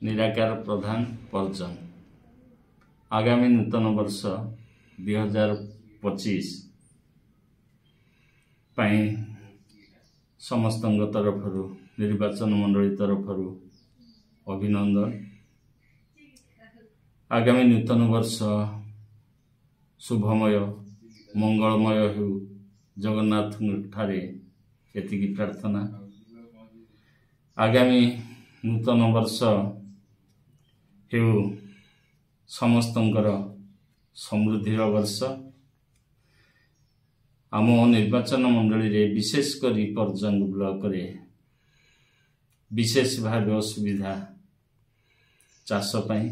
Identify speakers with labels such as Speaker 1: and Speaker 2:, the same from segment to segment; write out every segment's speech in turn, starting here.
Speaker 1: निराकार प्रधान परजन आगामी नूतन वर्ष 2025 पाई समस्त तरफ निर्वाचन मंडली तरफ अभिनंदन। आगामी नूतन वर्ष शुभमय मंगलमय हो जगन्नाथ ठारे एतिकी प्रार्थना। आगामी नूतन वर्ष हो समस्तंकर समृद्धिर वर्ष। आम निर्वाचन मंडली रे विशेषकर परजंग ब्लॉक रे विशेष भाव असुविधा चाष पाई।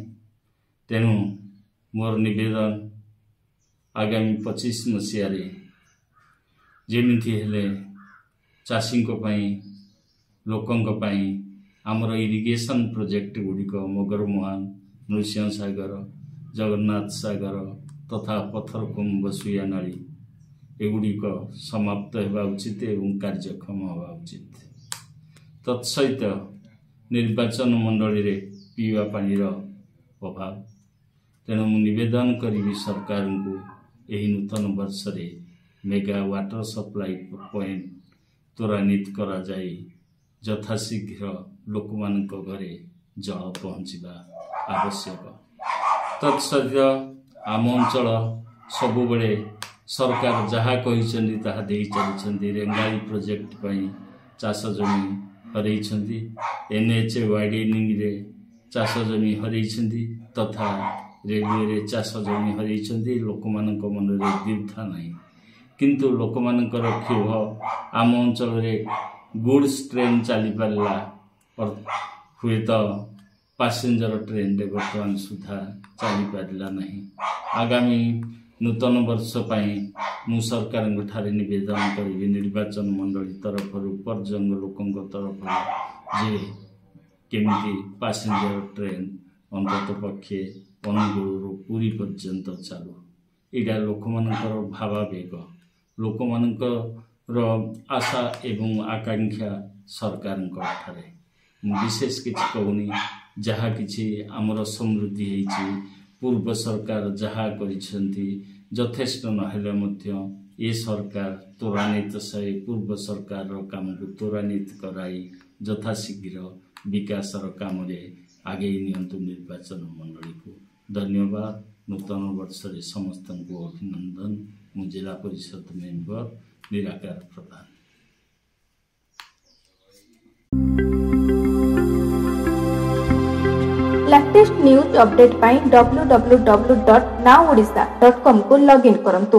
Speaker 1: तेणु मोर निवेदन आगामी 25 मसीह जेमिति हेले चाषी लोकंक पाई आमर इरिगेशन प्रोजेक्ट गुड़िक मगरमुहान नृसिंह सागर जगन्नाथ सागर तथा पथरकुंभ सुया नाली एगुड़िक समाप्त होगा उचित एवं कार्यक्षम होगा उचित। तत्सहित निर्वाचन मंडली रे पीवा पानीर अभाव। तेणु निवेदन करी सरकार को यही नूतन वर्ष रे मेगा वाटर सप्लाई पॉइंट त्वरान्वित करा जाई यथाशीघ्र लोक मानक घरे जल पहुँचवा आवश्यक। तत्सहित आम अंचल सबुबले सरकार जहाँ कही ताहा दे चली रेंगाली प्रोजेक्ट पई चाष जमी हरई एनएच वाइडनिंग रे चाष जमी हरई तथा रेलवे रे चाष जमी हरई लोक मानक मन रे दीर्घा नहीं। किंतु लोक मानकर क्षोभ आम अंचल रे गुड्स ट्रेन चली पारा और हुए तो पैसेंजर ट्रेन रे बर्तमान सुधा चली पारा नहीं। आगामी नूतन वर्ष पाई मु सरकार ठारे निवेदन करी निर्वाचन मंडली तरफ परजंग लोकंक तरफ जे केमिति पैसेंजर ट्रेन अंतत पक्षे अनुगुल पुरी पर्यंत चालू। यहाँ लोक मानकर भावावेग लोक मानकर आशा एवं आकांक्षा सरकार ठारे विशेष किसी कहूनी जहाँ किसी आमर समृद्धि होती पूर्व सरकार जहाँ करिसेंती यथेष्ट नहेले मध्य ये सरकार त्वरान्वित से पूर्व सरकार काम को त्वरान्वित कराई यथाशीघ्र विकासर काम रे आगे नियंतु निर्वाचन मंडली को। धन्यवाद। नूतन वर्ष रे समस्त को अभिनंदन। मु जिला परिषद मेंबर निराकार प्रधान।
Speaker 2: लेटेस्ट न्यूज अपडेट पाई www.nowodisha.com को लॉगिन करंतु।